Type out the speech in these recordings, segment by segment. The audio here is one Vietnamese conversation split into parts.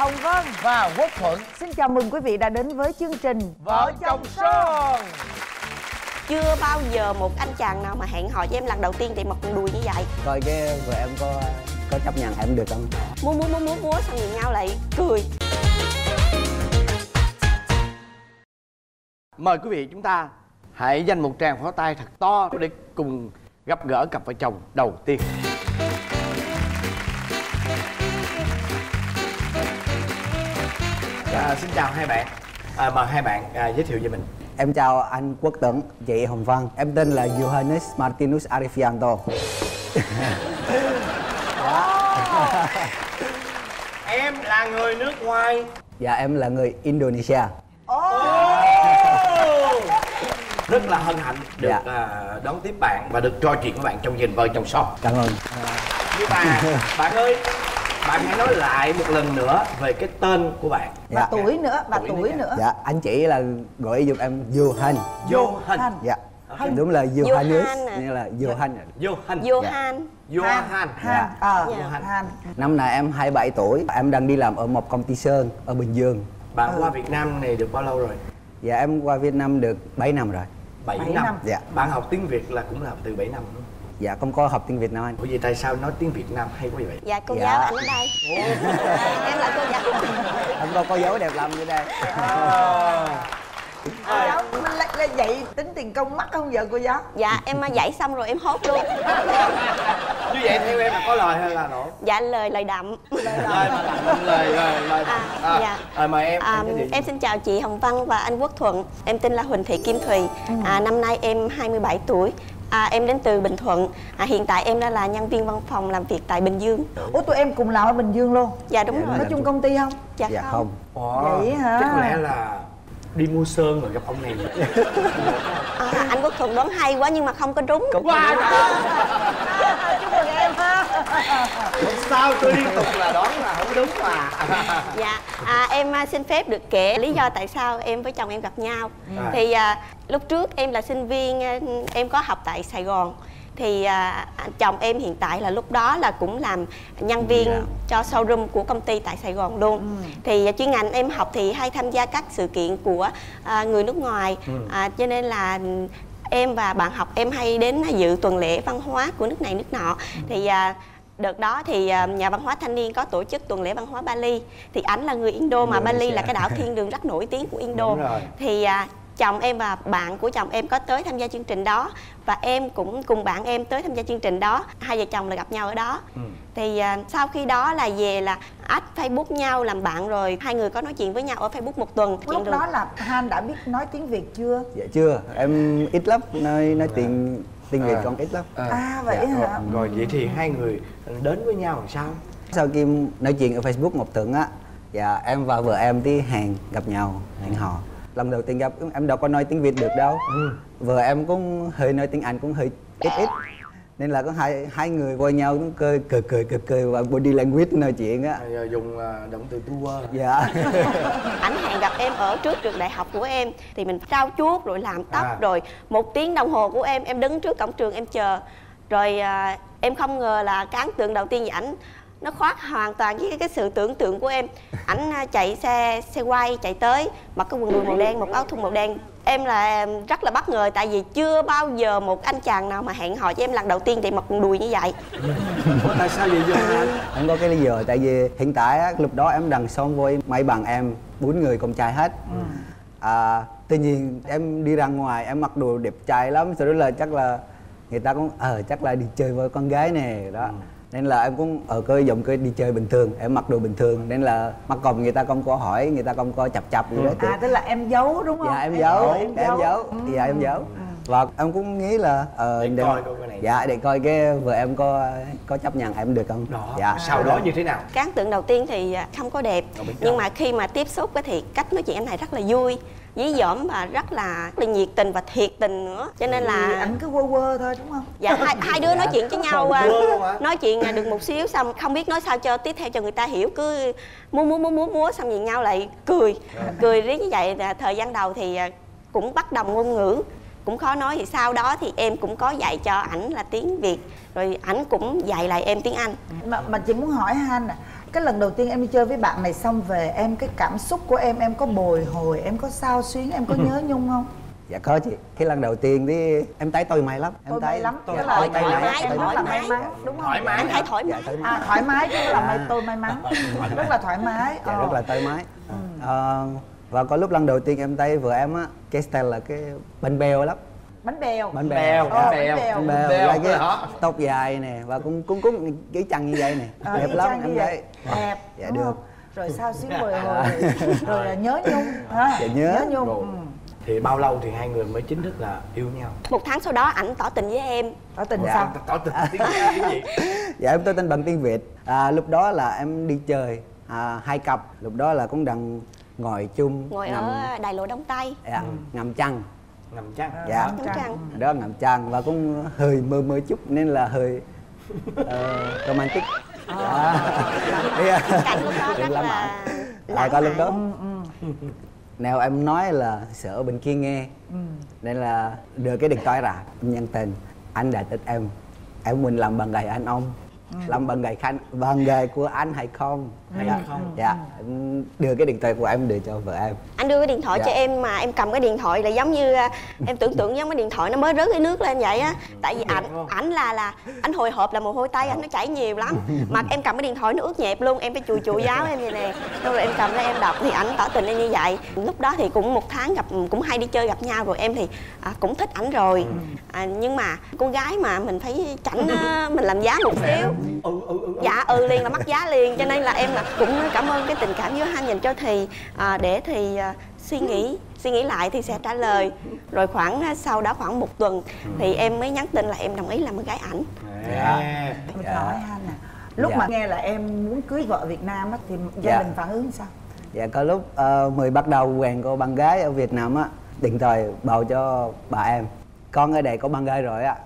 Hồng Vân và Quốc Thuận. xin chào mừng quý vị đã đến với chương trình Vợ chồng son. Chưa bao giờ một anh chàng nào mà hẹn hò với em lần đầu tiên thì mặc quần đùi như vậy. Coi cái vợ em có chấp nhận em được không? Múa xong nhìn nhau lại cười. Mời quý vị chúng ta hãy dành một tràng pháo tay thật to để cùng gặp gỡ cặp vợ chồng đầu tiên. Xin chào hai bạn. Mời hai bạn giới thiệu về mình. Em chào anh Quốc Tuấn, chị Hồng Vân. Em tên là Johannes Martinus Arifianto. Em là người nước ngoài. Dạ em là người Indonesia. Rất là hân hạnh được đón tiếp bạn và được trò chuyện với bạn trong chương trình Vợ chồng son. Cảm ơn. Nhưng mà bạn ơi, bạn hãy nói lại một lần nữa về cái tên của bạn. Và tuổi nữa, và tuổi nữa. Dạ anh chỉ là gọi giùm em Johan. Johan. Dạ. Đúng là Johannes, như là Johan. Johan. Johan. Johan. Năm nay em 27 tuổi. Em đang đi làm ở một công ty sơn ở Bình Dương. Bạn qua Việt Nam này được bao lâu rồi? Dạ em qua Việt Nam được 7 năm rồi. 7 năm. Dạ. Bạn học tiếng Việt là cũng là từ 7 năm đúng không? Dạ không có học tiếng Việt Nam anh. Bởi vì tại sao nói tiếng Việt Nam hay quá vậy? Dạ cô giáo anh ở đây. Em là cô giáo. Em có cô giáo đẹp lắm như đây. Cô giáo mình lại dạy tính tiền công mắc không vợ cô giáo? Dạ em dạy xong rồi em hốt luôn. Như vậy theo em là có lời hay là nổ? Dạ lời đậm. Lời. Dạ. Mời em. Em xin chào chị Hồng Vân và anh Quốc Thuận. Em tên là Huỳnh Thị Kim Thùy. Năm nay em 27 tuổi. Em đến từ Bình Thuận. Hiện tại em đã là nhân viên văn phòng làm việc tại Bình Dương. Ủa tụi em cùng làm ở Bình Dương luôn? Dạ đúng rồi. Có chung công ty không? Dạ không. Vậy hả? Chắc có lẽ là đi mua sơn rồi gặp ông này. Anh Quốc Thuận đoán hay quá nhưng mà không có trúng. Chúc mừng em ha. Sao tôi liên tục là đoán là không đúng mà. Dạ, em xin phép được kể lý do tại sao em với chồng em gặp nhau. Thì lúc trước em là sinh viên, em có học tại Sài Gòn. Thì chồng em hiện tại là lúc đó là cũng làm nhân viên cho showroom của công ty tại Sài Gòn luôn. Thì chuyên ngành em học thì hay tham gia các sự kiện của người nước ngoài. Cho nên là em và bạn học em hay đến dự tuần lễ văn hóa của nước này nước nọ. Thì đợt đó thì nhà văn hóa thanh niên có tổ chức tuần lễ văn hóa Bali. Thì ảnh là người Indo mà Bali là cái đảo thiên đường rất nổi tiếng của Indo. Thì chồng em và bạn của chồng em có tới tham gia chương trình đó. Và em cũng cùng bạn em tới tham gia chương trình đó. Hai vợ chồng là gặp nhau ở đó. Thì sau khi đó là về là add Facebook nhau làm bạn rồi. Hai người có nói chuyện với nhau ở Facebook một tuần. Lúc đó là Han đã biết nói tiếng Việt chưa? Dạ chưa, em ít lắm, nói tiếng Việt còn ít lắm. Vậy hả? Rồi vậy thì hai người đến với nhau làm sao? Sau khi nói chuyện ở Facebook một tuần á, dạ em và vợ em đi hẹn gặp nhau, hẹn hò. Lần đầu tiên gặp em đâu có nói tiếng Việt được đâu. Vợ em cũng hơi nói tiếng Anh cũng hơi ít. Nên là có hai người qua nhau cũng cười và body language nói chuyện á. Dùng động từ tu. Dạ. Ảnh hẹn gặp em ở trước trường đại học của em. Thì mình trau chuốt rồi làm tóc rồi 1 tiếng đồng hồ của em đứng trước cổng trường em chờ. Rồi em không ngờ là cái ấn tượng đầu tiên về ảnh nó khoác hoàn toàn với cái sự tưởng tượng của em. Ảnh chạy xe quay chạy tới mặc cái quần đùi màu đen, một áo thun màu đen. Em là rất là bất ngờ tại vì chưa bao giờ một anh chàng nào mà hẹn hò với em lần đầu tiên thì mặc quần đùi như vậy. Tại sao vậy anh? Không có cái lý do, tại vì hiện tại á, lúc đó em đang sống với mấy bạn em 4 người con trai hết. Tuy nhiên em đi ra ngoài em mặc đồ đẹp trai lắm, sau đó là chắc là người ta cũng chắc là đi chơi với con gái này đó. Nên là em cũng ở cái giọng cái đi chơi bình thường, em mặc đồ bình thường nên là mặc còng người ta không có hỏi, người ta không có chập gì đó. Tức là em giấu đúng không? Dạ em giấu. Dạ em giấu. Và em cũng nghĩ là để coi cái này. Dạ để coi cái vợ em có chấp nhận em được không. Dạ. Sau đó như thế nào? Cái ấn tượng đầu tiên thì không có đẹp, nhưng mà khi mà tiếp xúc thì cách nói chuyện em này rất là vui, dí dỏm và rất là nhiệt tình và thiệt tình nữa. Cho nên là anh cứ quơ thôi đúng không? Dạ hai đứa nói chuyện với nhau, nói chuyện được một xíu xong không biết nói sao cho tiếp theo cho người ta hiểu, cứ múa xong nhìn nhau lại cười riết như vậy. Thời gian đầu thì cũng bất đồng ngôn ngữ, cũng khó nói. Thì sau đó thì em cũng có dạy cho ảnh là tiếng Việt, rồi ảnh cũng dạy lại em tiếng Anh. Mà chị muốn hỏi Han nè, Cái lần đầu tiên em đi chơi với bạn này xong về, em cái cảm xúc của em có bồi hồi, em có xao xuyến, em có nhớ nhung không? Dạ có chị. Cái lần đầu tiên thì em thấy tôi may lắm. Tôi may lắm, tôi tức là thoải mái, em rất là may mắn, đúng không? Thoải mái. Anh thấy thoải mái. Thoải mái chứ là tôi may mắn, rất là thoải mái. Dạ rất là thoải mái. Và có lúc lần đầu tiên em thấy vợ em á, cái style là cái bánh bèo lắm. Bánh bèo. Bánh bèo. Bánh bèo. bèo. Bánh bèo là cái tóc dài nè và cũng cái chân như vậy nè. Đẹp lắm em thấy. Đẹp. Dạ đúng được. không? Rồi sao xuyến bồi hồi, rồi là nhớ nhung ha. Dạ nhớ. nhung. Thì bao lâu thì hai người mới chính thức là yêu nhau? 1 tháng sau đó ảnh tỏ tình với em. Tỏ tình Dạ. sao? Tỏ tình tiếng gì? Dạ em tỏ tình bằng tiếng Việt. Lúc đó là em đi chơi 2 cặp. Lúc đó là cũng đang ngồi chung. Ngồi ở Đại Lộ Đông Tây. Dạ, ngầm chăn. Ngầm chăn. Dạ. Ngắm trăng. Đó ngầm chăn và cũng hơi mơ mơ chút nên là hơi romantic. Cảnh lúc đó rất là lãng có lúc mạn. đó nào em nói là sợ bên kia nghe nên là đưa cái điện thoại ra em nhắn tin anh đã thích em muốn làm bạn gái anh ông làm bạn gái của anh hay không? Dạ em đưa cái điện thoại của em để cho vợ em. Anh đưa cái điện thoại Dạ. cho em mà em cầm cái điện thoại là giống như em tưởng tượng giống cái điện thoại nó mới rớt cái nước lên vậy á. Tại vì ảnh là anh hồi hộp là mồ hôi tay anh nó chảy nhiều lắm. Mà em cầm cái điện thoại nó ướt nhẹp luôn, em phải chùi chùi giáo em vậy nè. Rồi em cầm ra em đọc thì ảnh tỏ tình em như vậy. Lúc đó thì cũng 1 tháng gặp, cũng hay đi chơi gặp nhau rồi, em thì cũng thích ảnh rồi. Nhưng mà con gái mà mình phải chảnh mình làm giá một xíu. Dạ liền là mắc giá liền, cho nên là em là cũng cảm ơn cái tình cảm giữa hai dành cho Thì để Thì suy nghĩ lại thì sẽ trả lời. Rồi sau đó khoảng 1 tuần thì em mới nhắn tin là em đồng ý làm con gái ảnh. Mình hỏi Han nè, lúc mà nghe là em muốn cưới vợ Việt Nam á thì gia đình phản ứng sao? Dạ có lúc mới bắt đầu quen cô bạn gái ở Việt Nam á, điện thoại bảo cho bà em con ở đây có bạn gái rồi á.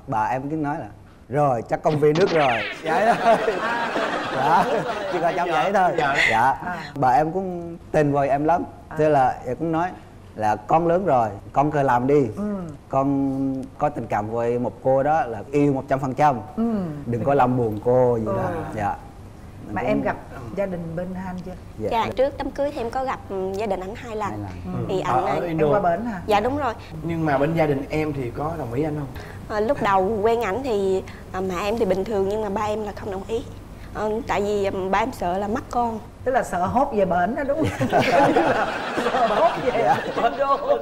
Bà em cứ nói là rồi chắc con về nước rồi vậy thôi. Dạ chỉ có trong vậy thôi. Dạ bà em cũng tin vào em lắm, thế là em cũng nói là con lớn rồi con cứ làm đi. Con có tình cảm với một cô đó là yêu 100%. Đừng có làm buồn cô gì đó. Dạ Mà em gặp gia đình bên Han chưa? Dạ trước đám cưới thì em có gặp gia đình ảnh 2 lần. Thì Ở ảnh Em qua bển hả? dạ đúng rồi. Nhưng mà bên gia đình em thì có đồng ý anh không? Lúc đầu quen ảnh thì mẹ em thì bình thường nhưng mà ba em là không đồng ý. Tại vì ba em sợ là mắc con. Tức là sợ hốt về bển đó đúng không? Sợ hốt về Bên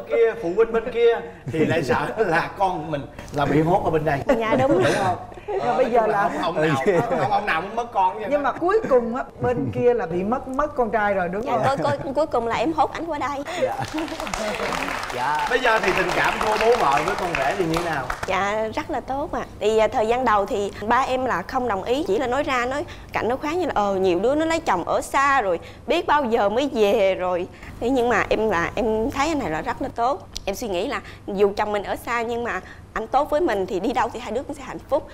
kia, phụ huynh bên kia thì lại sợ là con mình là bị hốt ở bên đây. Dạ đúng không? Rồi bây giờ là ông nào cũng mất con vậy. nhưng mà cuối cùng á bên kia là bị mất con trai rồi đúng không? Dạ, cuối cùng là em hốt ảnh qua đây. Dạ. Bây giờ thì tình cảm của bố vợ với con rể thì như thế nào? Dạ rất là tốt ạ. Thì thời gian đầu thì ba em là không đồng ý, chỉ là nói cạnh nói khoáng như là nhiều đứa nó lấy chồng ở xa rồi biết bao giờ mới về rồi. Thế nhưng mà em thấy anh này là rất là tốt. Em suy nghĩ là dù chồng mình ở xa nhưng mà anh tốt với mình thì đi đâu thì hai đứa cũng sẽ hạnh phúc.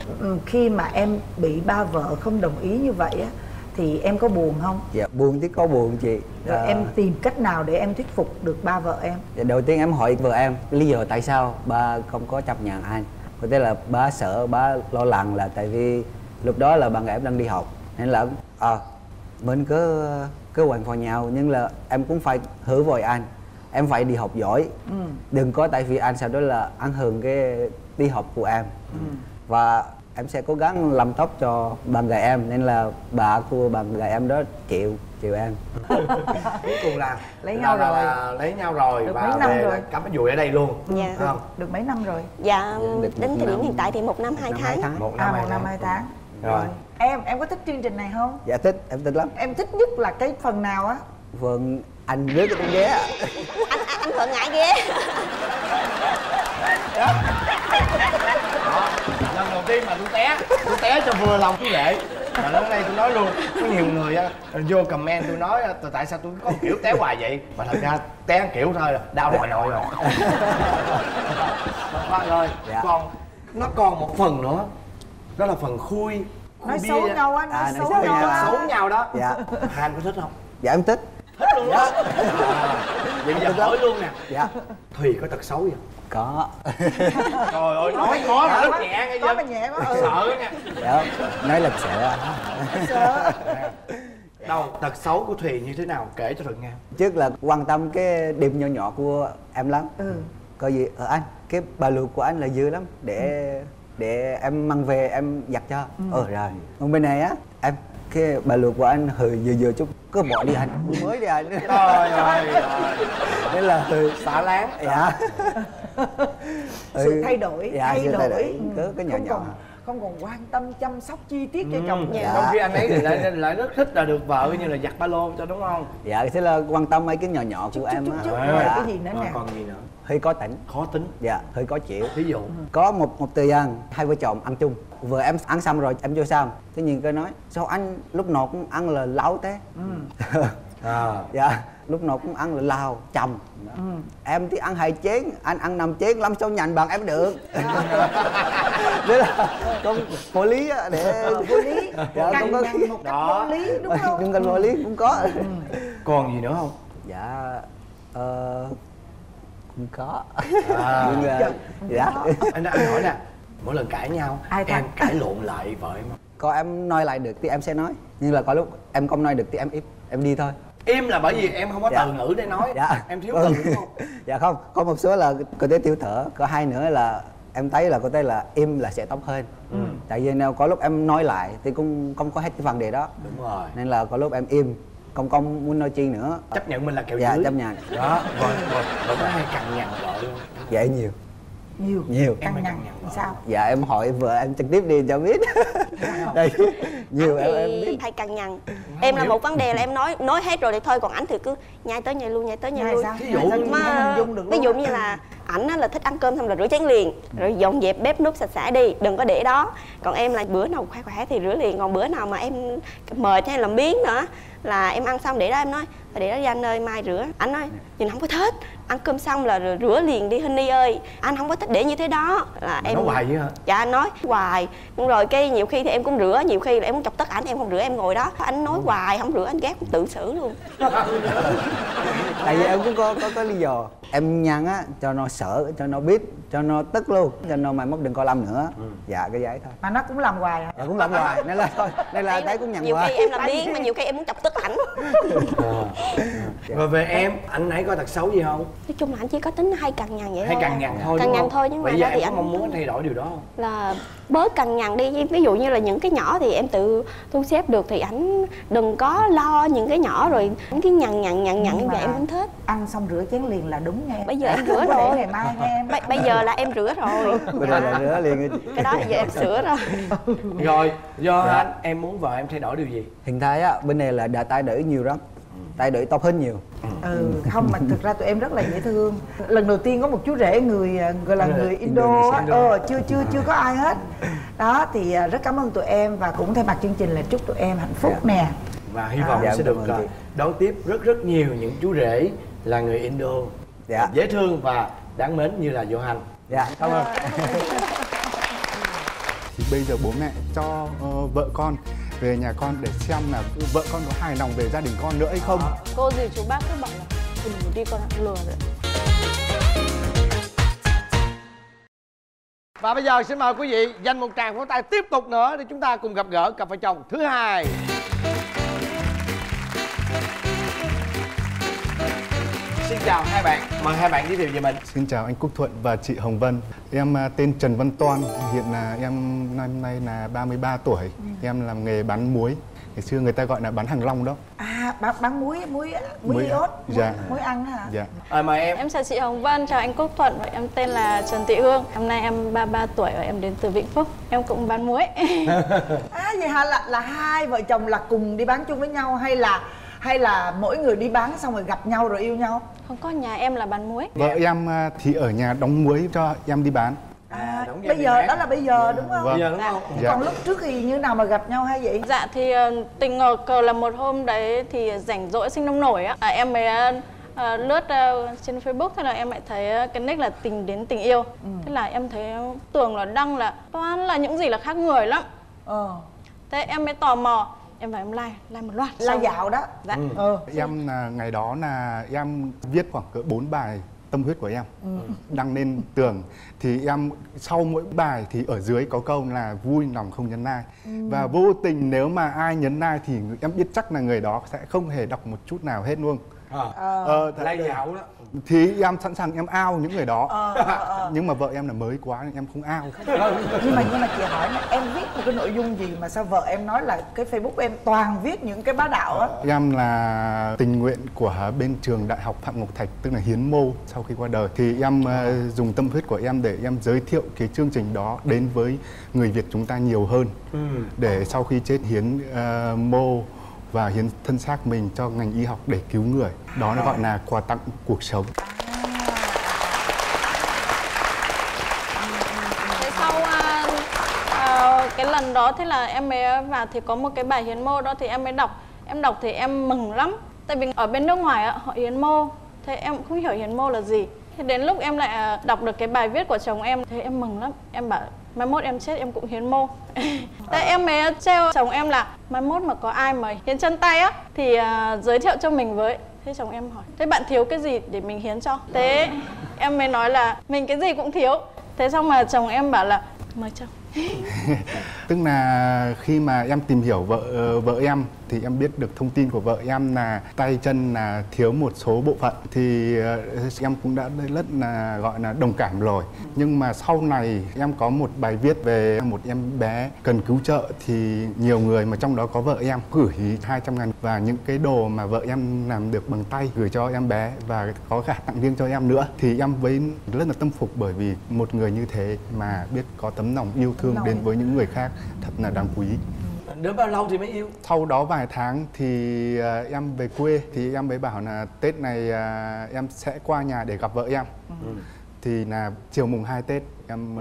Khi mà em bị ba vợ không đồng ý như vậy á thì em có buồn không? Dạ buồn thì có buồn chị. Rồi em tìm cách nào để em thuyết phục được ba vợ em? Dạ, đầu tiên em hỏi vợ em lý do tại sao ba không có chấp nhận anh. Có thể là ba sợ, ba lo lắng là tại vì lúc đó là bạn gái em đang đi học nên là mình cứ quen vào nhau, nhưng là em cũng phải hứa với anh em phải đi học giỏi. Đừng có tại vì anh sau đó là ảnh hưởng cái đi học của em. Và em sẽ cố gắng làm tốt cho bạn gái em nên là bà của bạn gái em đó chịu em. Cuối cùng là Lấy nhau rồi. Lấy nhau rồi Được và mấy năm về rồi? là cắm cái dùi ở đây luôn. Dạ. Không? Được mấy năm rồi? Dạ được đến một thời điểm năm. hiện tại thì 1 năm 2 tháng. 1 năm 1 năm 2 tháng. Rồi. Em có thích chương trình này không? Dạ thích, em thích lắm. Em thích nhất là cái phần nào á? Vâng, anh rước cái con ghé ạ. Anh Thuận ngại ghê. Đó. Lần đầu tiên mà tôi té cho vừa lòng quý vị. Mà đến đây tôi nói luôn, có nhiều người vô comment tôi nói tại sao tôi có một kiểu té hoài vậy, mà thật ra té kiểu thôi là đau nội rồi. Khoan ơi, Dạ. nó còn một phần nữa, đó là phần khui Nói bia. xấu nhau á, nói xấu nhau Nói á. xấu nhau đó. Dạ. Han có thích không? Dạ em thích. Thích luôn đó. Vậy bây giờ hỏi luôn nè, Dạ. Thùy có tật xấu gì Có. Trời ơi, nói khó mà rất nhẹ nghe có chưa? mà nhẹ quá. Sợ nha. Dạ, nói là sợ. Sợ. Đâu, tật xấu của Thùy như thế nào? Kể cho Thuận nghe. Trước là quan tâm cái điểm nhỏ nhỏ của em lắm. Có gì anh cái bà luộc của anh là dư lắm, để em mang về em giặt cho. Rồi. Còn bên này á, em cái bà luộc của anh hơi vừa chút, cứ bỏ đi anh, mới đi anh. Trời ơi. Nên là Xả láng. dạ. Sự thay đổi, dạ, thay đổi. cái nhỏ nhỏ. Không còn quan tâm chăm sóc chi tiết cho chồng. Trong khi anh ấy thì lại rất thích là được vợ như là giặt ba lô cho, đúng không? Dạ, thế là quan tâm mấy cái nhỏ nhỏ của em á. Rồi cái gì nữa nè? Còn gì nữa? Hơi có tỉnh. Khó tính. Dạ, hơi có chịu. Ví dụ. Có một thời gian hai vợ chồng ăn chung, vừa em ăn xong rồi em vô xong, thế nhìn cái nói sao anh lúc nào cũng ăn là láo thế. Dạ, lúc nào cũng ăn là lao chồng. Em thì ăn 2 chén, anh ăn 5 chén lắm, sao nhành bằng em được. Đấy là con vô lý á, để Vô lý. dạ, Cằn cũng có nhằn một cách vô lý đúng không? nhưng cần vô lý cũng có. Còn gì nữa không? Dạ cũng có. Nhưng dạ anh hỏi nè, mỗi lần cãi nhau Ai em thắng? cãi lộn lại vợ em không? có em nói lại được thì em sẽ nói, nhưng là có lúc em không nói được thì em im, em đi thôi. Im là bởi vì em không có Dạ. từ ngữ để nói. Dạ. Em thiếu từ đúng không? Dạ không, có một số là có thể tiêu thở, có hai nữa là em thấy là có thể là im là sẽ tốt hơn. Tại vì nếu có lúc em nói lại thì cũng không có hết cái vấn đề đó. Đúng rồi. Nên là có lúc em im, không muốn nói chi nữa. Chấp nhận mình là kẹo Dạ, dưới. chấp nhận. Đó, rồi có hay cằn nhằn vợ không? Dạ nhiều. Nhiều. Em hay Cằn cằn nhằn nhằn vợ. sao? Dạ em hỏi vợ em trực tiếp đi cho biết. Đây, nhiều Anh em thì biết. hay cằn nhằn. Em là một vấn đề là em nói hết rồi thì thôi, còn ảnh thì cứ nhai tới nhai lui, nhai tới nhai Nhai lui. sao? Ví dụ Nhai sao như chị không hình dung được Ví luôn dụ á. như là ảnh á là thích ăn cơm xong là rửa chén liền, rồi dọn dẹp bếp núc sạch sẽ đi, đừng có để đó. Còn em là bữa nào khỏe thì rửa liền, còn bữa nào mà em mệt hay làm biếng nữa là em ăn xong để đó, em nói để đó đi anh ơi mai rửa. Anh nói nhìn không có thích, ăn cơm xong là rửa liền đi Honey ơi, anh không có thích để như thế đó. Là Mà em nói hoài vậy hả? Dạ anh nói hoài. Đúng rồi, cái nhiều khi thì em cũng rửa, nhiều khi là em muốn chọc tức ảnh em không rửa, em ngồi đó anh nói hoài không rửa, anh ghét cũng tự xử luôn. Tại vì em cũng có lý do. Em nhăn á cho nó sợ, cho nó biết, cho nó tức luôn, cho nó mai mốt đừng có làm nữa. Dạ cái giấy thôi. Mà nó cũng làm hoài hả? Dạ cũng làm hoài, nên là thôi, nên là thấy cũng nhằn Nhiều khi hoài. em làm biếng mà nhiều khi em muốn chọc tức ảnh. Rồi về em, anh ấy có tật xấu gì không? Nói chung là anh chỉ có tính hay cằn nhằn vậy Hay thôi. cằn nhằn thôi Cằn đúng nhằn không? thôi, nhưng mà bây giờ ra thì em có anh mong muốn anh thay đổi điều đó không? là bớt cằn nhằn đi. Ví dụ như là những cái nhỏ thì em tự thu xếp được thì ảnh đừng có lo những cái nhỏ, rồi những cái nhằn như vậy em không thích. Ăn xong rửa chén liền là đúng nghe. Bây giờ em rửa Không có để rồi. ngày mai nghe em. Bây giờ là em rửa rồi. Bây giờ là rửa liền. Cái đó thì giờ em sửa rồi. Rồi, do Dạ. anh, em muốn vợ em thay đổi điều gì? Hiện tại á, bên này là đã thay đổi nhiều lắm. Thay đổi tốt hơn nhiều. Không mà thực ra tụi em rất là dễ thương. Lần đầu tiên có một chú rể người gọi là người Indo á, chưa có ai hết. Đó thì rất cảm ơn tụi em và cũng thay mặt chương trình là chúc tụi em hạnh phúc nè. Và hy vọng Dạ, sẽ cảm được ơn chị. đón tiếp rất nhiều những chú rể là người Indo Dạ. dễ thương và đáng mến như là Johan. Dạ, cảm ơn. Thì bây giờ bố mẹ cho vợ con về nhà con để xem là vợ con có hài lòng về gia đình con nữa hay không. Cô dì chú bác cứ bảo là đừng đi con đã lừa rồi. Và bây giờ xin mời quý vị dành một tràng pháo tay tiếp tục nữa để chúng ta cùng gặp gỡ cặp vợ chồng thứ hai. Xin chào hai bạn, mời hai bạn giới thiệu về mình. Xin chào anh Quốc Thuận và chị Hồng Vân. Em tên Trần Văn Toan, hiện là em năm nay là 33 tuổi. Em làm nghề bán muối. Ngày xưa người ta gọi là bán hàng rong đó. À, bán muối Muối- iốt, dạ. muối ăn hả? Dạ. Mời em. Em chào chị Hồng Vân, chào anh Quốc Thuận. Và em tên là Trần Thị Hương. Năm nay em 33 tuổi và em đến từ Vĩnh Phúc. Em cũng bán muối. À vậy hả, là hai vợ chồng là cùng đi bán chung với nhau hay là mỗi người đi bán xong rồi gặp nhau rồi yêu nhau? Không có, nhà em là bán muối. Vợ em thì ở nhà đóng muối cho em đi bán. Đúng Bây giờ đó là bây giờ đúng không? Vâng. Bây giờ đúng không? Dạ. Còn lúc trước thì như nào mà gặp nhau hay vậy? Dạ thì tình cờ là một hôm đấy thì rảnh rỗi sinh nông nổi á, em mới lướt trên Facebook, thế là em lại thấy cái nick là tình đến tình yêu. Thế là em thấy tưởng là đăng là toàn là những gì là khác người lắm. Thế em mới tò mò, em vào em like một loạt. Là Xong- dạo đó. Dạ. Em là ngày đó là em viết khoảng cỡ 4 bài tâm huyết của em đăng lên tường. Thì em sau mỗi bài thì ở dưới có câu là vui lòng không nhấn like. Và vô tình nếu mà ai nhấn like thì em biết chắc là người đó sẽ không hề đọc một chút nào hết luôn. Like dạo đó thì em sẵn sàng em ao những người đó. Nhưng mà vợ em là mới quá nên em không ao. nhưng mà chị hỏi này, em viết một cái nội dung gì mà sao vợ em nói là cái Facebook em toàn viết những cái bá đạo á? Em là tình nguyện của bên trường Đại học Phạm Ngọc Thạch, tức là hiến mô sau khi qua đời. Thì em dùng tâm huyết của em để em giới thiệu cái chương trình đó đến với người Việt chúng ta nhiều hơn. Để sau khi chết hiến mô và hiến thân xác mình cho ngành y học để cứu người. Đó nó gọi là quà tặng cuộc sống. Thế sau cái lần đó thế là em mới vào thì có một cái bài hiến mô đó thì em mới đọc. Em đọc thì em mừng lắm. Tại vì ở bên nước ngoài họ hiến mô, thế em cũng không hiểu hiến mô là gì. Thế đến lúc em lại đọc được cái bài viết của chồng em, thế em mừng lắm. Em bảo mai mốt em chết em cũng hiến mô. Thế em mới trêu chồng em là mai mốt mà có ai mà hiến chân tay á thì giới thiệu cho mình với. Thế chồng em hỏi thế bạn thiếu cái gì để mình hiến cho? Thế em mới nói là mình cái gì cũng thiếu. Thế xong mà chồng em bảo là mời chồng. Tức là khi mà em tìm hiểu vợ em thì em biết được thông tin của vợ em là tay chân là thiếu một số bộ phận. Thì em cũng đã rất là gọi là đồng cảm rồi. Nhưng mà sau này em có một bài viết về một em bé cần cứu trợ thì nhiều người mà trong đó có vợ em gửi 200.000 và những cái đồ mà vợ em làm được bằng tay gửi cho em bé và có cả tặng riêng cho em nữa. Thì em với rất là tâm phục bởi vì một người như thế mà biết có tấm lòng yêu thương đến với những người khác thật là đáng quý. Đến bao lâu thì mới yêu? Sau đó vài tháng thì em về quê thì em mới bảo là Tết này em sẽ qua nhà để gặp vợ em. Thì là chiều mùng 2 Tết em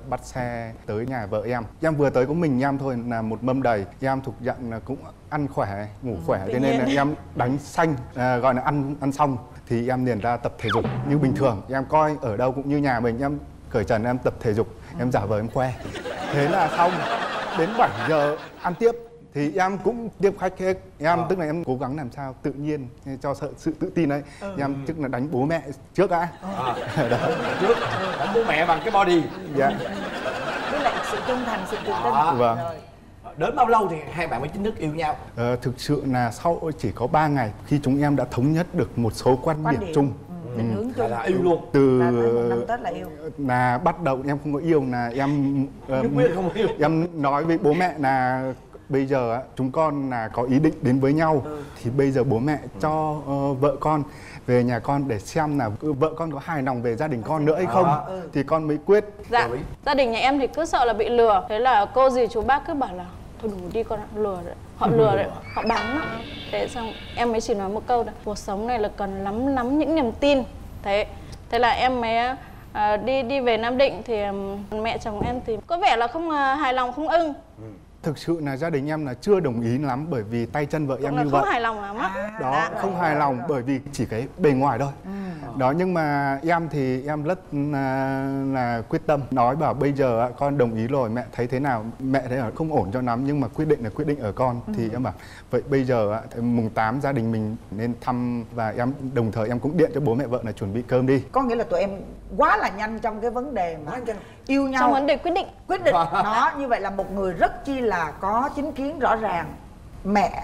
bắt xe tới nhà vợ em. Em vừa tới có mình em thôi là một mâm đầy. Em thuộc dạng là cũng ăn khỏe, ngủ khỏe cho nên là em đánh xanh gọi là ăn xong thì em liền ra tập thể dục như bình thường. Em coi ở đâu cũng như nhà mình, em cởi trần em tập thể dục, em giả vờ em khoe. Thế là xong, đến 7 giờ ăn tiếp thì em cũng tiếp khách hết. Em tức là em cố gắng làm sao tự nhiên cho sự tự tin ấy. Em tức là đánh bố mẹ trước đã. Trước đánh bố mẹ bằng cái body. Dạ. Với lại sự chân thành, sự tự tin. Vâng. Đến bao lâu thì hai bạn mới chính thức yêu nhau? Thực sự là sau chỉ có 3 ngày khi chúng em đã thống nhất được một số quan điểm chung. Hướng chung là yêu luôn. Từ năm Tết là yêu. Là bắt đầu em không có yêu là em không yêu. Em nói với bố mẹ là bây giờ chúng con là có ý định đến với nhau. Thì bây giờ bố mẹ cho vợ con về nhà con để xem là vợ con có hài lòng về gia đình con nữa hay không. Thì con mới quyết. Dạ, gia đình nhà em thì cứ sợ là bị lừa. Thế là cô dì chú bác cứ bảo là thôi đừng đi con ạ, lừa đấy. Họ lừa đấy, họ bán ạ. Thế xong em mới chỉ nói một câu là cuộc sống này là cần lắm những niềm tin. Thế là em mới đi về Nam Định thì mẹ chồng em thì có vẻ là không hài lòng, không ưng. Thực sự là gia đình em là chưa đồng ý lắm bởi vì tay chân vợ Cũng em là như không vậy. hài lòng lắm á. Đó, không hài lòng bởi vì chỉ cái bề ngoài thôi. Đó, nhưng mà em thì em rất là quyết tâm. Nói bảo bây giờ con đồng ý rồi, mẹ thấy thế nào? Mẹ thấy là không ổn cho lắm nhưng mà quyết định là quyết định ở con. Thì em bảo vậy bây giờ mùng 8 gia đình mình nên thăm và em đồng thời em cũng điện cho bố mẹ vợ là chuẩn bị cơm đi. Có nghĩa là tụi em quá là nhanh trong cái vấn đề mà yêu nhau. Trong vấn đề quyết định. Đó, như vậy là một người rất chi là có chính kiến rõ ràng. Mẹ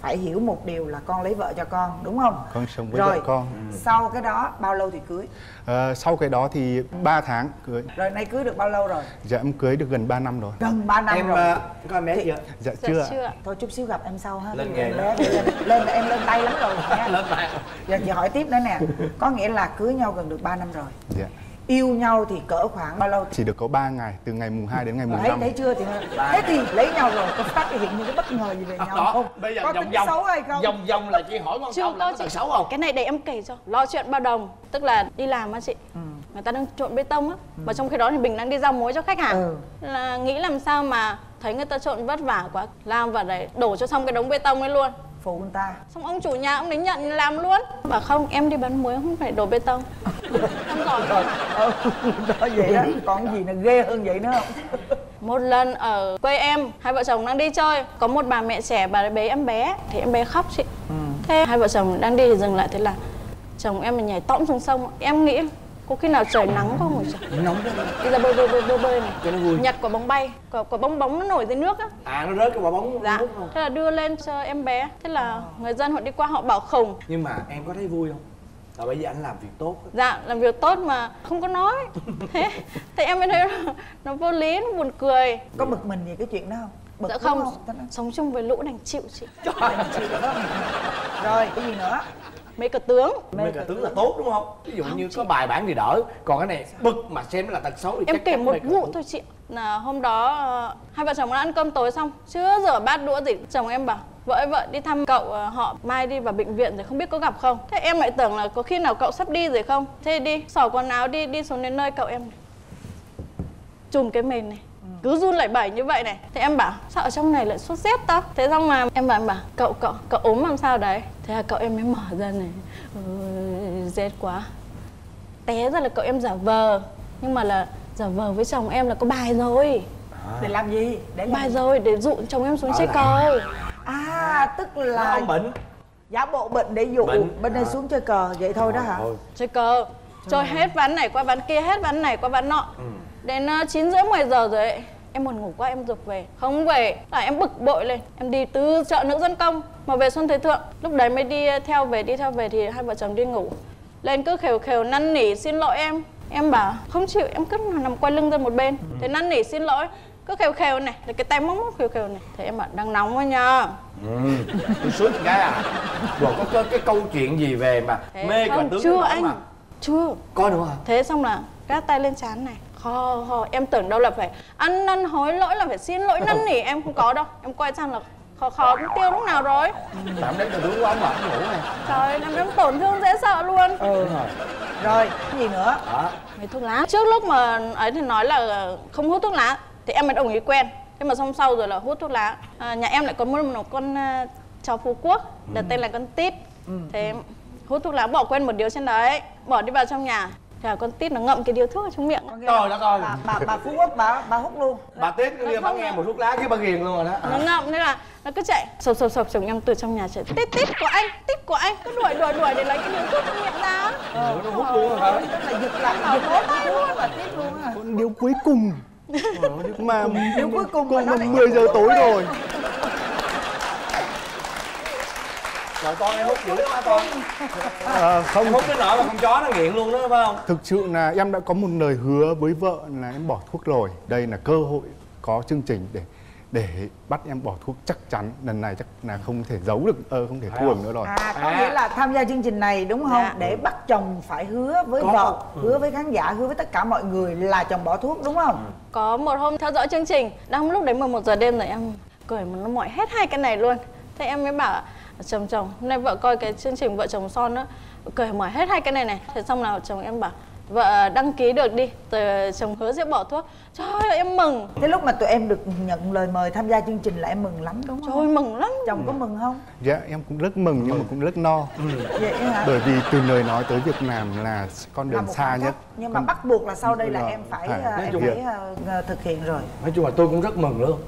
phải hiểu một điều là con lấy vợ cho con, đúng không? Con sống với rồi, vợ con. Sau cái đó bao lâu thì cưới? Sau cái đó thì 3 tháng cưới. Rồi nay cưới được bao lâu rồi? Dạ em cưới được gần 3 năm rồi. Gần 3 năm rồi. Em có em bé chưa? Dạ chưa. Thôi chút xíu gặp em sau ha. Lên nghề lên là em lên tay lắm rồi nha. Lên tay. Giờ chị hỏi tiếp nữa nè. Có nghĩa là cưới nhau gần được 3 năm rồi. Dạ. Yêu nhau thì cỡ khoảng bao lâu? Chỉ được có 3 ngày, từ ngày mùng 2 đến ngày mùng 5. Thấy chưa thì thế thì lấy nhau rồi có phát hiện những cái bất ngờ gì về nhau Đó, không? bây giờ có vòng tính vòng xấu hay không? vòng là chị hỏi con Chưa câu là có có chị. tật xấu không? Cái này để em kể cho. Lo chuyện bao đồng, tức là đi làm á chị. Người ta đang trộn bê tông á. Mà trong khi đó thì mình đang đi rau muối cho khách hàng. Là nghĩ làm sao mà thấy người ta trộn vất vả quá, làm vào đấy đổ cho xong cái đống bê tông ấy luôn. Phụ người ta. Xong ông chủ nhà ông ấy nhận làm luôn. Bảo không, em đi bán muối không phải đổ bê tông. Em giỏi Đó vậy đó, còn gì là ghê hơn vậy nữa không? Một lần ở quê em, hai vợ chồng đang đi chơi, có một bà mẹ trẻ bà ấy bế em bé, thì em bé khóc chị. Thế hai vợ chồng đang đi thì dừng lại, thế là chồng em nhảy tõm xuống sông. Em nghĩ có khi nào trời nắng không rồi trời. Nóng đó. Đi ra bơi này. Cho nó vui. Nhặt quả bóng bay, quả bóng nó nổi dưới nước á. À, nó rớt cái quả bóng Dạ. nước không? Thế là đưa lên cho em bé. Thế là người dân họ đi qua họ bảo khùng. Nhưng mà em có thấy vui không? Là bởi vì anh làm việc tốt. Dạ, làm việc tốt mà không có nói. Thế em mới thấy nó vô lý, nó buồn cười. Có bực mình về cái chuyện đó không? Bực Dạ đúng không, sống chung với lũ đành chịu chị. Trời, chịu đó. Rồi, cái gì nữa? Mấy cờ tướng. Mê cờ tướng là tốt đúng không? Ví dụ như có bài bản thì đỡ. Còn cái này bực mà xem nó là tật xấu thì Em chắc kể chắn một mê cờ vụ tướng. thôi chị. Là hôm đó hai vợ chồng đã ăn cơm tối xong, chưa rửa bát đũa gì. Chồng em bảo vợ ơi vợ đi thăm cậu, họ mai đi vào bệnh viện rồi không biết có gặp không. Thế em lại tưởng là có khi nào cậu sắp đi rồi không. Thế đi xỏ quần áo đi xuống đến nơi cậu em chùm cái mền này, cứ run lẩy bẩy như vậy này. Thế em bảo sao ở trong này lại sốt rét ta. Thế xong mà em bảo cậu ốm làm sao đấy. Thế là cậu em mới mở ra này, rét quá. Té ra là cậu em giả vờ, nhưng mà là giả vờ với chồng em là có bài rồi. Để làm gì? Để làm Bài gì? rồi để dụ chồng em xuống chơi cờ. À, tức Nó là không bệnh. giả bộ bệnh để dụ Bệnh. bên đây xuống chơi cờ vậy thôi đó hả? Thôi. Chơi cờ, chơi hết ván này qua ván kia, hết ván này qua ván nọ. Đến 9 rưỡi 10 giờ rồi ấy. Em buồn ngủ quá em giục về, không về là em bực bội lên. Em đi từ chợ Nữ Dân Công mà về Xuân Thế Thượng. Lúc đấy mới đi theo về thì hai vợ chồng đi ngủ. Lên cứ khều năn nỉ xin lỗi em. Em bảo không chịu, em cứ nằm quay lưng ra một bên. Thế năn nỉ xin lỗi, cứ khều này, cái tay móng khều này. Thế em bảo đang nóng quá nha. Tôi suốt cái à. Rồi có cái câu chuyện gì về mà Thế mê cờ không, tướng chưa đó anh, mà. chưa. Có nữa hả? Thế xong là gác tay lên trán này, khò em tưởng đâu là phải ăn năn hối lỗi, là phải xin lỗi năn nỉ. Em không có đâu, em quay sang là khò cũng tiêu lúc nào rồi. Tạm đến cờ tướng quá mà không ngủ này. Trời, làm em tổn thương dễ sợ luôn. Rồi, cái gì nữa? Đó. Mấy thuốc lá trước lúc mà ấy thì nói là không hút thuốc lá thì em mới đồng ý quen. Thế mà xong sau rồi là hút thuốc lá. Nhà em lại có một con chó Phú Quốc, đặt tên là con Tít. Thế hút thuốc lá bỏ quên một điếu trên đấy, bỏ đi vào trong nhà. Thì con Tít nó ngậm cái điếu thuốc ở trong miệng. Trời đất ơi. Bà Phú Quốc bà hút luôn. Bà Tết cái kia bà nghe một thuốc lá cái bà ghiền luôn rồi đó. Nó ngậm thế là nó cứ chạy sộc chồng em từ trong nhà chạy Tít của anh cứ đuổi để lấy cái điếu thuốc trong miệng ra. Nó hút luôn hả? Tức là giật lại giật tay luôn bà Tít luôn à. Con điếu cuối cùng mà Điếu cuối cùng mà nó lại 10 giờ tối rồi. Trời con em hút dữ lắm hả con? Không, Hút cái nỗi mà con chó nó nghiện luôn đó phải không? thực sự là em đã có một lời hứa với vợ là em bỏ thuốc rồi. Đây là cơ hội có chương trình để bắt em bỏ thuốc, chắc chắn lần này chắc là không thể giấu được, không thể thua được nữa rồi. Có nghĩa là tham gia chương trình này đúng không? Dạ. Để bắt chồng phải hứa với vợ, hứa với khán giả, hứa với tất cả mọi người là chồng bỏ thuốc đúng không? Có một hôm theo dõi chương trình, đang lúc đấy 11 giờ đêm rồi em cười mà nó mỏi hết hai cái này luôn. Thế em mới bảo chồng hôm nay vợ coi cái chương trình Vợ Chồng Son đó, cười mỏi hết hai cái này. Thế xong nào chồng em bảo vợ đăng ký được đi, rồi chồng hứa sẽ bỏ thuốc. Trời ơi em mừng. Thế lúc mà tụi em được nhận lời mời tham gia chương trình là em mừng lắm đúng Trời không? ơi mừng lắm. Chồng có mừng không? Dạ em cũng rất mừng nhưng mà cũng rất no. Vậy hả? Bởi vì từ lời nói tới việc làm là con Là đường một xa khoảng nhất. cách. Nhưng mà bắt buộc là sau đây là Rồi. em phải Nói chung thực hiện rồi. Nói chung là tôi cũng rất mừng luôn.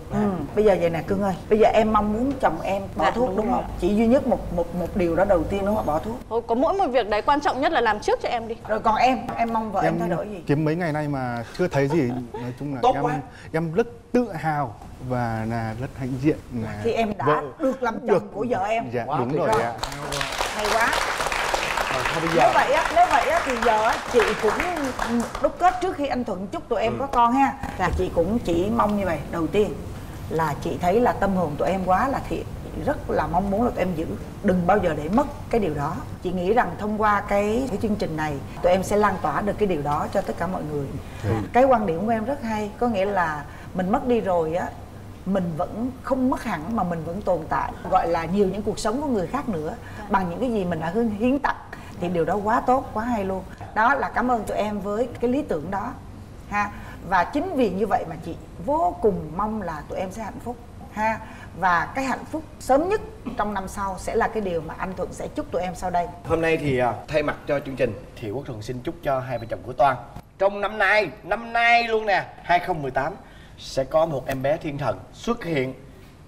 Bây giờ vậy nè Cưng ơi, bây giờ em mong muốn chồng em bỏ Dạ, thuốc đúng đúng rồi. không? Chỉ duy nhất một điều đó đầu tiên đúng không? Bỏ thuốc. Thôi, có mỗi một việc đấy quan trọng nhất là làm trước cho em đi. Rồi còn em mong vợ em thay đổi gì? Kiếm mấy ngày nay mà chưa thấy gì, nói chung là Tốt quá. em rất tự hào và là rất hãnh diện là Thì em đã vợ được làm chồng của vợ em. Dạ Quá đúng tuyệt rồi vời. ạ. Hay quá. Rồi thôi bây Nếu giờ vậy á thì giờ á, chị cũng đúc kết trước khi anh Thuận chúc tụi em có con ha. Thì chị cũng chỉ mong như vậy. Đầu tiên là chị thấy là tâm hồn tụi em quá là thiệt, chị rất là mong muốn là tụi em giữ, đừng bao giờ để mất cái điều đó. Chị nghĩ rằng thông qua cái chương trình này tụi em sẽ lan tỏa được cái điều đó cho tất cả mọi người. Cái quan điểm của em rất hay, có nghĩa là mình mất đi rồi á, mình vẫn không mất hẳn mà mình vẫn tồn tại, gọi là nhiều những cuộc sống của người khác nữa bằng những cái gì mình đã hiến tặng, thì điều đó quá tốt, quá hay luôn. Đó là cảm ơn tụi em với cái lý tưởng đó ha. Và chính vì như vậy mà chị vô cùng mong là tụi em sẽ hạnh phúc ha. Và cái hạnh phúc sớm nhất trong năm sau sẽ là cái điều mà anh Thuận sẽ chúc tụi em sau đây. hôm nay thì thay mặt cho chương trình thì Quốc Thuận xin chúc cho hai vợ chồng của Toan trong năm nay luôn nè, 2018 sẽ có một em bé thiên thần xuất hiện,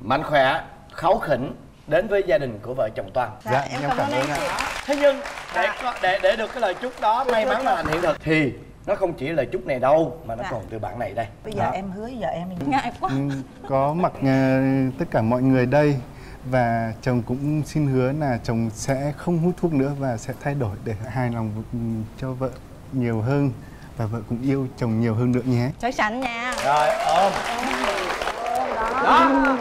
mạnh khỏe, kháu khỉnh, đến với gia đình của vợ chồng Toàn. Dạ, em cảm ơn ạ. Thế nhưng để được cái lời chúc đó may mắn là thành hiện thực thì nó không chỉ lời chúc này đâu mà nó còn từ bạn này đây. Bây giờ em hứa vợ em Ngại quá. Có mặt tất cả mọi người đây, và chồng cũng xin hứa là chồng sẽ không hút thuốc nữa và sẽ thay đổi để hài lòng cho vợ nhiều hơn, và vợ cũng yêu chồng nhiều hơn nữa nhé. Chắc chắn nha. Rồi ôm. Đó.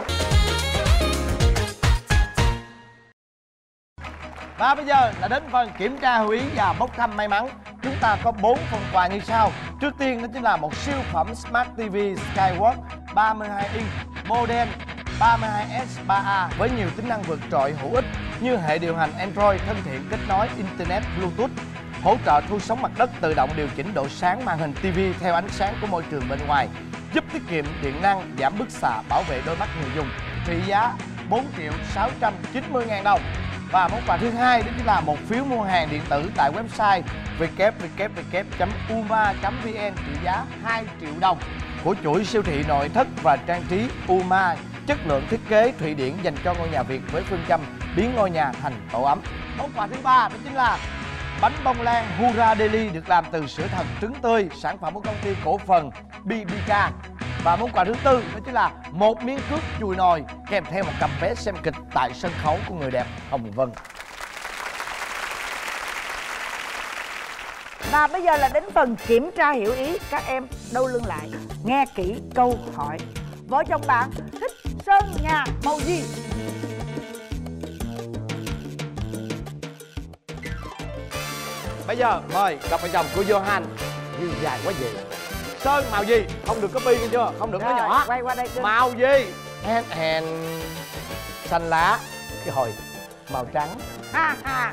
Và bây giờ là đến phần kiểm tra hữu ý và bốc thăm may mắn. Chúng ta có 4 phần quà như sau. Trước tiên đó chính là một siêu phẩm Smart TV Skyworth 32 inch model 32S3A với nhiều tính năng vượt trội hữu ích như hệ điều hành Android thân thiện kết nối Internet Bluetooth, hỗ trợ thu sóng mặt đất tự động điều chỉnh độ sáng màn hình TV theo ánh sáng của môi trường bên ngoài, giúp tiết kiệm điện năng, giảm bức xạ, bảo vệ đôi mắt người dùng. Trị giá 4.690.000 đồng. Và món quà thứ hai đó chính là một phiếu mua hàng điện tử tại website www.uma.vn trị giá 2 triệu đồng của chuỗi siêu thị nội thất và trang trí Uma, chất lượng thiết kế Thụy Điển dành cho ngôi nhà Việt với phương châm biến ngôi nhà thành tổ ấm. Món quà thứ ba đó chính là bánh bông lan Hura Deli được làm từ sữa thật trứng tươi, sản phẩm của công ty cổ phần BBK. Và món quà thứ tư đó chính là một miếng cước chùi nồi kèm theo một cặp vé xem kịch tại sân khấu của người đẹp Hồng Vân. Và bây giờ là đến phần kiểm tra hiểu ý. Các em đâu lưng lại, nghe kỹ câu hỏi. Vợ chồng bạn thích sơn nhà màu gì? Bây giờ mời cặp vợ chồng của Johan. Như dài quá gì. Sơn màu gì? Không được copy nghe chưa? Không được nói nhỏ. Quay qua đây cưng. Màu gì? Hèn xanh lá. Cái hồi màu trắng. Ha ha.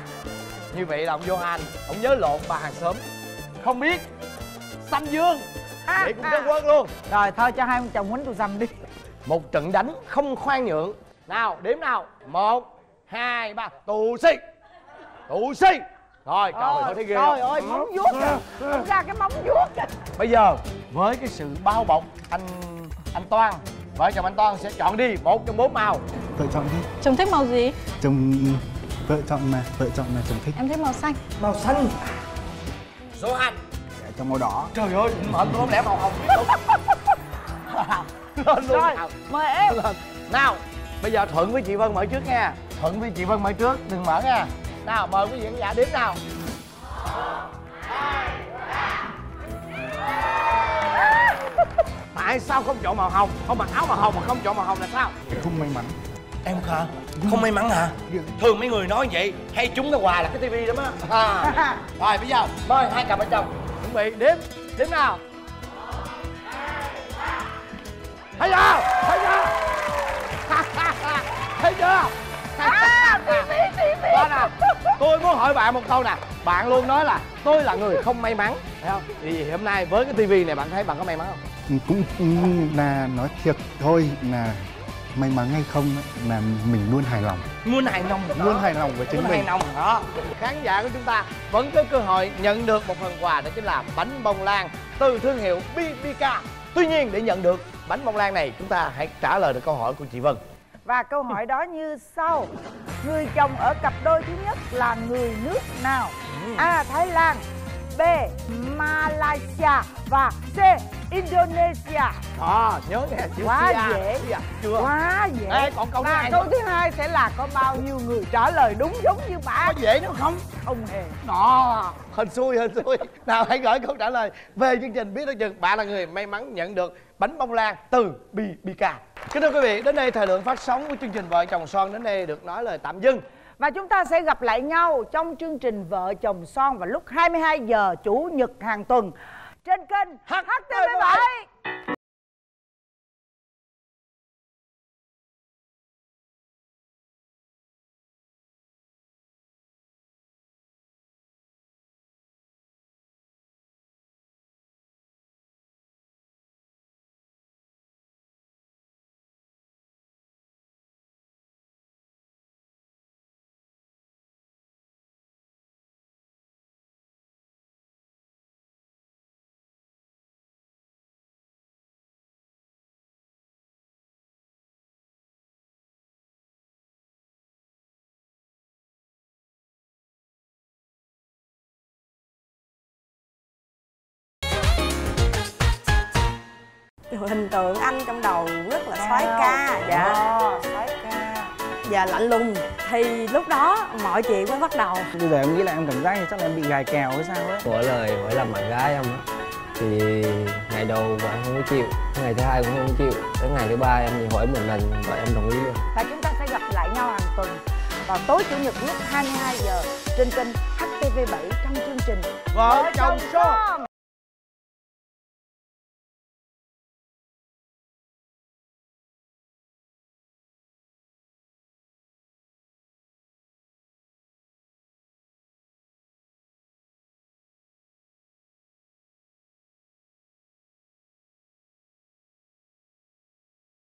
Như vậy là ông Johan, ông nhớ lộn bà hàng xóm. Không biết. Xanh dương. Vậy cũng rất quên luôn. Rồi thôi cho hai ông chồng quýnh tụi dầm đi. Một trận đánh không khoan nhượng. Nào đếm nào. 1, 2, 3. Tù si. Tù si. Rồi cậu phải thấy ghê. Trời ơi móng vuốt kìa. Không ra cái móng vuốt kìa. Bây giờ với cái sự bao bọc anh Toan, vợ chồng anh Toan sẽ chọn đi một trong 4 màu. Vợ chọn đi. Chồng thích màu gì? Vợ chọn là chồng thích. Em thích màu xanh. Màu xanh. Số 2. Trong màu đỏ. Trời ơi mệt tôi không lẽ màu hồng. Lên luôn. Rồi mời em. Lên. Nào bây giờ Thuận với chị Vân mở trước nha. Thuận với chị Vân mở trước, đừng mở nha. Nào mời quý vị khán giả đếm nào. 2, 3. Tại sao không chọn màu hồng? Không mặc áo màu hồng mà không chọn màu hồng là sao? Không may mắn. Em hả? Không may mắn hả? Thường mấy người nói vậy hay trúng cái quà là cái tivi lắm á. Rồi bây giờ mời hai cặp vợ chồng chuẩn bị đếm nào. Thấy chưa? Thấy chưa? Thấy chưa? Đó nè, tôi muốn hỏi bạn một câu nè. Bạn luôn nói là tôi là người không may mắn, thấy không? Thì hôm nay với cái tivi này bạn thấy bạn có may mắn không? Cũng là nói thiệt thôi, là may mắn hay không là mình luôn hài lòng. Luôn hài lòng. Luôn hài lòng với chính luôn mình. hài lòng đó. Khán giả của chúng ta vẫn có cơ hội nhận được một phần quà, đó chính là bánh bông lan từ thương hiệu BBK. Tuy nhiên để nhận được bánh bông lan này chúng ta hãy trả lời được câu hỏi của chị Vân. Và câu hỏi đó như sau. Người chồng ở cặp đôi thứ nhất là người nước nào? A. Thái Lan, B. Malaysia và C. Indonesia. Nhớ nghe chữ Quá Sia. dễ. Chưa? Quá dễ. Ê, còn câu thứ và hai câu nữa. thứ hai sẽ là có bao nhiêu người trả lời đúng giống như bạn? Có dễ nữa không? Không hề. Đó, hên xui. Nào hãy gửi câu trả lời về chương trình Biết Đâu Chừng bạn là người may mắn nhận được bánh bông lan từ BBK. Kính thưa quý vị, đến đây thời lượng phát sóng của chương trình Vợ Chồng Son đến đây được nói lời tạm dừng. Và chúng ta sẽ gặp lại nhau trong chương trình Vợ Chồng Son vào lúc 22 giờ Chủ nhật hàng tuần trên kênh HTV7. hình tượng anh trong đầu rất là soái ca. Dạ. Soái ca. Và lạnh lùng. Thì lúc đó mọi chuyện mới bắt đầu. Bây giờ em nghĩ là em cảm giác như chắc là em bị gài kèo hay sao ấy. Mỗi lời mỗi làm bạn gái em á thì ngày đầu bạn không có chịu, ngày thứ hai cũng không có chịu, đến ngày thứ ba em chỉ hỏi một lần và em đồng ý luôn. Và chúng ta sẽ gặp lại nhau hàng tuần vào tối chủ nhật lúc 22 giờ trên kênh HTV7 trong chương trình Vợ chồng son.